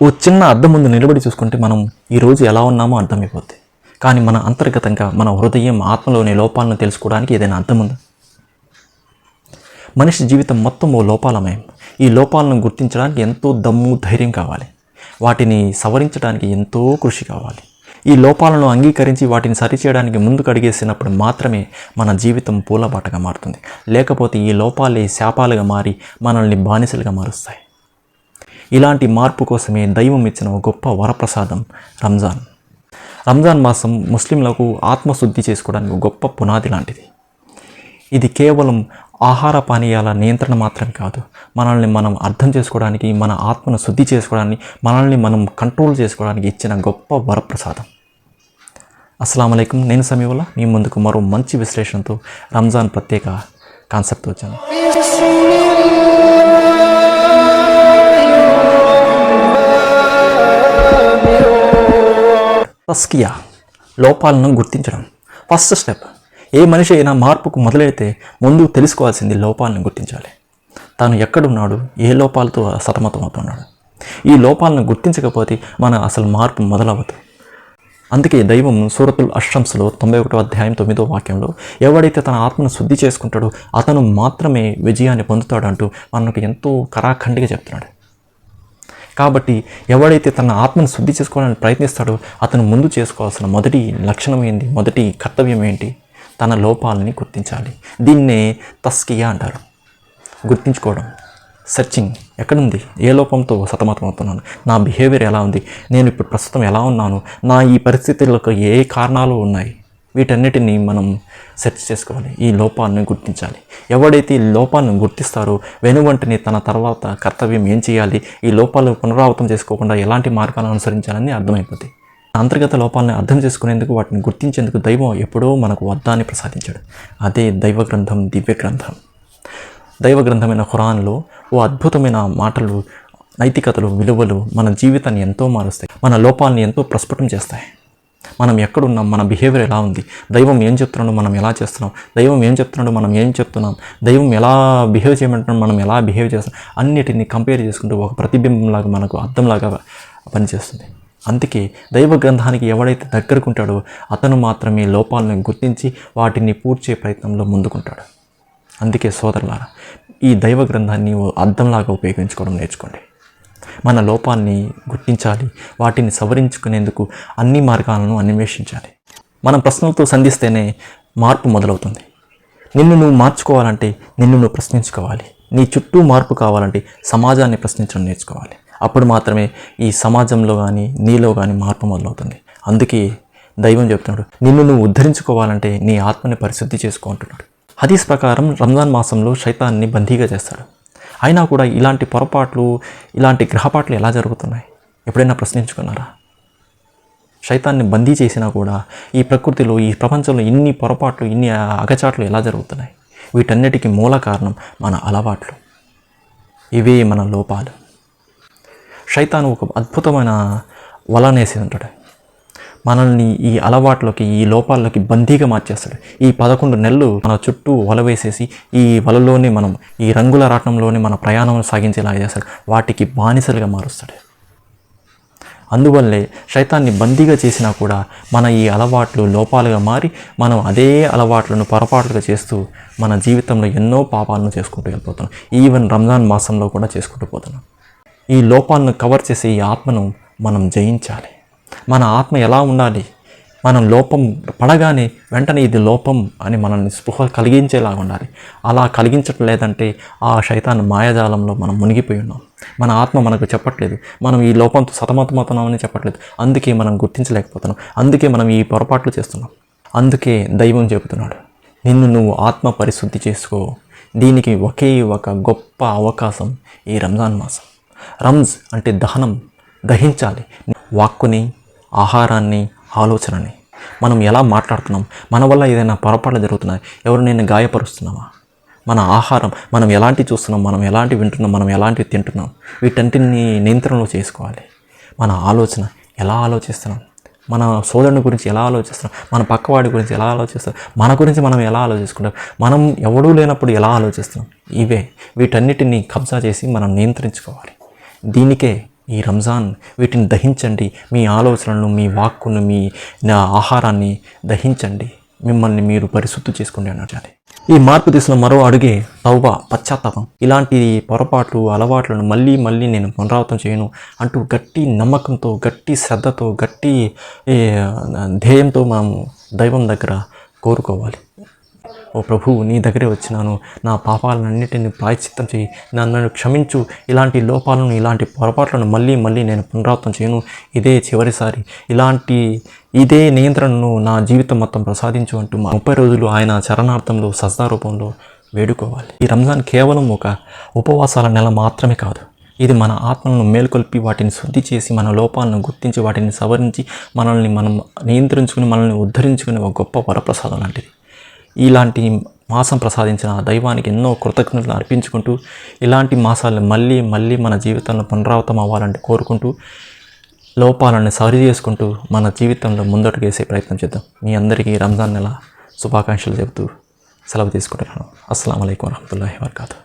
ఓ చిన్న అద్దం ముందు నిలబడి చూసుకుంటే మనం ఈరోజు ఎలా ఉన్నామో అర్థమైపోద్ది. కానీ మన అంతర్గతంగా మన హృదయం ఆత్మలోని లోపాలను తెలుసుకోవడానికి ఏదైనా అర్థం ఉందా? మనిషి జీవితం మొత్తం ఓ లోపాలమయం. ఈ లోపాలను గుర్తించడానికి ఎంతో దమ్ము ధైర్యం కావాలి. వాటిని సవరించడానికి ఎంతో కృషి కావాలి. ఈ లోపాలను అంగీకరించి వాటిని సరిచేయడానికి ముందుకు అడిగేసినప్పుడు మాత్రమే మన జీవితం పూలబాటగా మారుతుంది. లేకపోతే ఈ లోపాలే శాపాలుగా మారి మనల్ని బానిసలుగా మారుస్తాయి. ఇలాంటి మార్పు కోసమే దైవం ఇచ్చిన ఒక గొప్ప వరప్రసాదం రంజాన్. రంజాన్ మాసం ముస్లింలకు ఆత్మశుద్ధి చేసుకోవడానికి గొప్ప పునాది లాంటిది. ఇది కేవలం ఆహార పానీయాల నియంత్రణ మాత్రం కాదు, మనల్ని మనం అర్థం చేసుకోవడానికి, మన ఆత్మను శుద్ధి చేసుకోవడానికి, మనల్ని మనం కంట్రోల్ చేసుకోవడానికి ఇచ్చిన గొప్ప వరప్రసాదం. అస్సలాము అలైకుం. నేను సమీవుల్లా మీ ముందుకు మరో మంచి విశ్లేషణతో రంజాన్ ప్రత్యేక కాన్సెప్ట్ వచ్చాను. తస్కియా, లోపాలను గుర్తించడం. First step. ఏ మనిషి అయినా మార్పుకు మొదలైతే ముందు తెలుసుకోవాల్సింది లోపాలను గుర్తించాలి. తాను ఎక్కడున్నాడు, ఏ లోపాలతో సతమతమవుతున్నాడు. ఈ లోపాలను గుర్తించకపోతే మన అసలు మార్పు మొదలవదు. అందుకే దైవం సూరతుల్ అషమ్స్లో 91వ అధ్యాయం 9వ వాక్యంలో ఎవడైతే తన ఆత్మను శుద్ధి చేసుకుంటాడో అతను మాత్రమే విజయాన్ని పొందుతాడంటూ మనకు ఎంతో కరాఖండిగా చెప్తున్నాడు. కాబట్టి ఎవడైతే తన ఆత్మను శుద్ధి చేసుకోవడానికి ప్రయత్నిస్తాడో అతను ముందు చేసుకోవాల్సిన మొదటి లక్షణం ఏంటి, మొదటి కర్తవ్యం ఏంటి? తన లోపాలని గుర్తించాలి. దీన్నే తస్కియా అంటారు. గుర్తించుకోవడం, సెర్చింగ్. ఎక్కడుంది, ఏ లోపంతో సతమతమవుతున్నాను, నా బిహేవియర్ ఎలా ఉంది, నేను ఇప్పుడు ప్రస్తుతం ఎలా ఉన్నాను, నా ఈ పరిస్థితులకు ఏ కారణాలు ఉన్నాయి, వీటన్నిటిని మనం సెర్చ్ చేసుకోవాలి. ఈ లోపాలను గుర్తించాలి. ఎవడైతే ఈ లోపాలను గుర్తిస్తారో వెనువంటనే తన తర్వాత కర్తవ్యం ఏం చేయాలి, ఈ లోపాలు పునరావృతం చేసుకోకుండా ఎలాంటి మార్గాలను అనుసరించాలని అర్థమైపోతుంది. అంతర్గత లోపాలను అర్థం చేసుకునేందుకు, వాటిని గుర్తించేందుకు దైవం ఎప్పుడో మనకు వద్దాన్ని ప్రసాదించాడు. అదే దైవ గ్రంథం, దివ్య గ్రంథం. దైవ గ్రంథమైన ఖురాన్లో ఓ అద్భుతమైన మాటలు, నైతికతలు, విలువలు మన జీవితాన్ని ఎంతో మారుస్తాయి. మన లోపాలని ఎంతో ప్రస్ఫుటం చేస్తాయి. మనం ఎక్కడున్నాం, మన బిహేవియర్ ఎలా ఉంది, దైవం ఏం చెప్తున్నాడు, మనం ఎలా చేస్తున్నాం, దైవం ఏం చెప్తున్నాడు, మనం ఏం చెప్తున్నాం, దైవం ఎలా బిహేవ్ చేయమంటున్నాడు, మనం ఎలా బిహేవ్ చేస్తాం, అన్నిటిని కంపేర్ చేసుకుంటూ ఒక ప్రతిబింబంలాగా మనకు అర్థంలాగా పనిచేస్తుంది. అందుకే దైవ గ్రంథానికి ఎవడైతే దగ్గరకుంటాడో అతను మాత్రమే లోపాలను గుర్తించి వాటిని పూడ్చే ప్రయత్నంలో ముందుకుంటాడు. అందుకే సోదరులారా, ఈ దైవ గ్రంథాన్ని అర్థంలాగా ఉపయోగించుకోవడం నేర్చుకోండి. మన లోపాన్ని గుర్తించాలి, వాటిని సవరించుకునేందుకు అన్ని మార్గాలను అన్వేషించాలి. మనం ప్రశ్నలతో సంధిస్తేనే మార్పు మొదలవుతుంది. నిన్ను నువ్వు మార్చుకోవాలంటే నిన్ను నువ్వు ప్రశ్నించుకోవాలి. నీ చుట్టూ మార్పు కావాలంటే సమాజాన్ని ప్రశ్నించడం నేర్చుకోవాలి. అప్పుడు మాత్రమే ఈ సమాజంలో కానీ నీలో కానీ మార్పు మొదలవుతుంది. అందుకే దైవం చెప్తున్నాడు, నిన్ను నువ్వు ఉద్ధరించుకోవాలంటే నీ ఆత్మని పరిశుద్ధి చేసుకో అంటున్నాడు. హదీస్ ప్రకారం రంజాన్ మాసంలో శైతాన్ని బందీగా చేస్తాడు. అయినా కూడా ఇలాంటి పొరపాట్లు, ఇలాంటి గ్రహపాట్లు ఎలా జరుగుతున్నాయి? ఎప్పుడైనా ప్రశ్నించుకున్నారా? శైతాన్ని బందీ చేసినా కూడా ఈ ప్రకృతిలో, ఈ ప్రపంచంలో ఇన్ని పొరపాట్లు, ఇన్ని అగచాట్లు ఎలా జరుగుతున్నాయి? వీటన్నిటికీ మూల కారణం మన అలవాట్లు. ఇవే మన లోపాలు. శైతాను ఒక అద్భుతమైన వలనేసి ఉంటాడు. మనల్ని ఈ అలవాట్లోకి, ఈ లోపాల్లోకి బందీగా మార్చేస్తాడు. ఈ 11 నెలలు మన చుట్టూ వల వేసేసి ఈ వలలోనే మనం, ఈ రంగుల రాట్నంలోనే మన ప్రయాణం సాగించేలా చేస్తాడు. వాటికి బానిసలుగా మారుస్తాడు. అందువల్లే శైతాన్ని బందీగా చేసినా కూడా మన ఈ అలవాట్లు లోపాలుగా మారి మనం అదే అలవాట్లను పొరపాట్లుగా చేస్తూ మన జీవితంలో ఎన్నో పాపాలను చేసుకుంటూ వెళ్ళిపోతున్నాం. ఈవెన్ రంజాన్ మాసంలో కూడా చేసుకుంటూ పోతున్నాం. ఈ లోపాలను కవర్ చేసే ఈ ఆత్మను మనం జయించాలి. మన ఆత్మ ఎలా ఉండాలి? మనం లోపం పడగానే వెంటనే ఇది లోపం అని మనల్ని స్పృహ కలిగించేలాగా ఉండాలి. అలా కలిగించటం లేదంటే ఆ శైతాన్ మాయాజాలంలో మనం మునిగిపోయి ఉన్నాం. మన ఆత్మ మనకు చెప్పట్లేదు, మనం ఈ లోపంతో సతమతమవుతున్నామని చెప్పట్లేదు. అందుకే మనం గుర్తించలేకపోతున్నాం. అందుకే మనం ఈ పొరపాట్లు చేస్తున్నాం. అందుకే దైవం చెబుతున్నాడు, నిన్ను నువ్వు ఆత్మ పరిశుద్ధి చేసుకో. దీనికి ఒకే ఒక గొప్ప అవకాశం ఈ రంజాన్ మాసం. రంజ్ అంటే దహనం, దహించాలి. వాక్కుని, ఆహారాన్ని, ఆలోచనని. మనం ఎలా మాట్లాడుతున్నాం, మన వల్ల ఏదైనా పొరపాట్లు జరుగుతున్నాయి, ఎవరు నేను గాయపరుస్తున్నామా? మన ఆహారం, మనం ఎలాంటి చూస్తున్నాం, మనం ఎలాంటి వింటున్నాం, మనం ఎలాంటివి తింటున్నాం, వీటన్నిటిని నియంత్రణలో చేసుకోవాలి. మన ఆలోచన, ఎలా ఆలోచిస్తున్నాం, మన సోదరుని గురించి ఎలా ఆలోచిస్తున్నాం, మన పక్కవాడి గురించి ఎలా ఆలోచిస్తున్నాం, మన గురించి మనం ఎలా ఆలోచించుకుంటాం, మనం ఎవడూ లేనప్పుడు ఎలా ఆలోచిస్తున్నాం, వీటన్నిటిని కబ్జా చేసి మనం నియంత్రించుకోవాలి. దీనికే ఈ రంజాన్ వీటిని దహించండి. మీ ఆలోచనలను, మీ వాక్కును, మీ ఆహారాన్ని దహించండి. మిమ్మల్ని మీరు పరిశుద్ధి చేసుకోండి అన్నట్లే. ఈ మార్పు దిశలో మరో అడుగే తౌబా, పశ్చాత్తాపం. ఇలాంటి పొరపాట్లు, అలవాట్లను మళ్ళీ మళ్ళీ నేను పునరావృతం చేయను అంటూ గట్టి నమ్మకంతో, గట్టి శ్రద్ధతో, గట్టి ధ్యేయంతో మనము దైవం దగ్గర కోరుకోవాలి. ఓ ప్రభు, నీ దగ్గరే వచ్చినాను, నా పాపాలన్నిటిని ప్రాయశ్చిత్తం చేయి, నన్ను క్షమించు, ఇలాంటి లోపాలను, ఇలాంటి పొరపాట్లను మళ్ళీ మళ్ళీ నేను పునరావృతం చేయను, ఇదే చివరిసారి, ఇదే నియంత్రణను నా జీవితం మొత్తం ప్రసాదించు అంటూ 30 రోజులు ఆయన చరణార్థంలో, సజ్దా రూపంలో వేడుకోవాలి. ఈ రంజాన్ కేవలం ఒక ఉపవాసాల నెల మాత్రమే కాదు. ఇది మన ఆత్మలను మేల్కొల్పి, వాటిని శుద్ధి చేసి, మన లోపాలను గుర్తించి, వాటిని సవరించి, మనల్ని మనం నియంత్రించుకుని, మనల్ని ఉద్ధరించుకునే ఒక గొప్ప వరప్రసాదం లాంటిది. ఇలాంటి మాసం ప్రసాదించిన దైవానికి ఎన్నో కృతజ్ఞతలు అర్పించుకుంటూ, ఇలాంటి మాసాలను మళ్ళీ మళ్ళీ మన జీవితంలో పునరావృతం అవ్వాలంటే కోరుకుంటూ, లోపాలను సరి చేసుకుంటూ మన జీవితంలో ముందడుగు వేసే ప్రయత్నం చేద్దాం. మీ అందరికీ రంజాన్ నెల శుభాకాంక్షలు చెబుతూ సెలవు తీసుకుంటున్నాను. అస్సలాము అలైకుం వరహ్మతుల్లాహి వబరకాతుహు.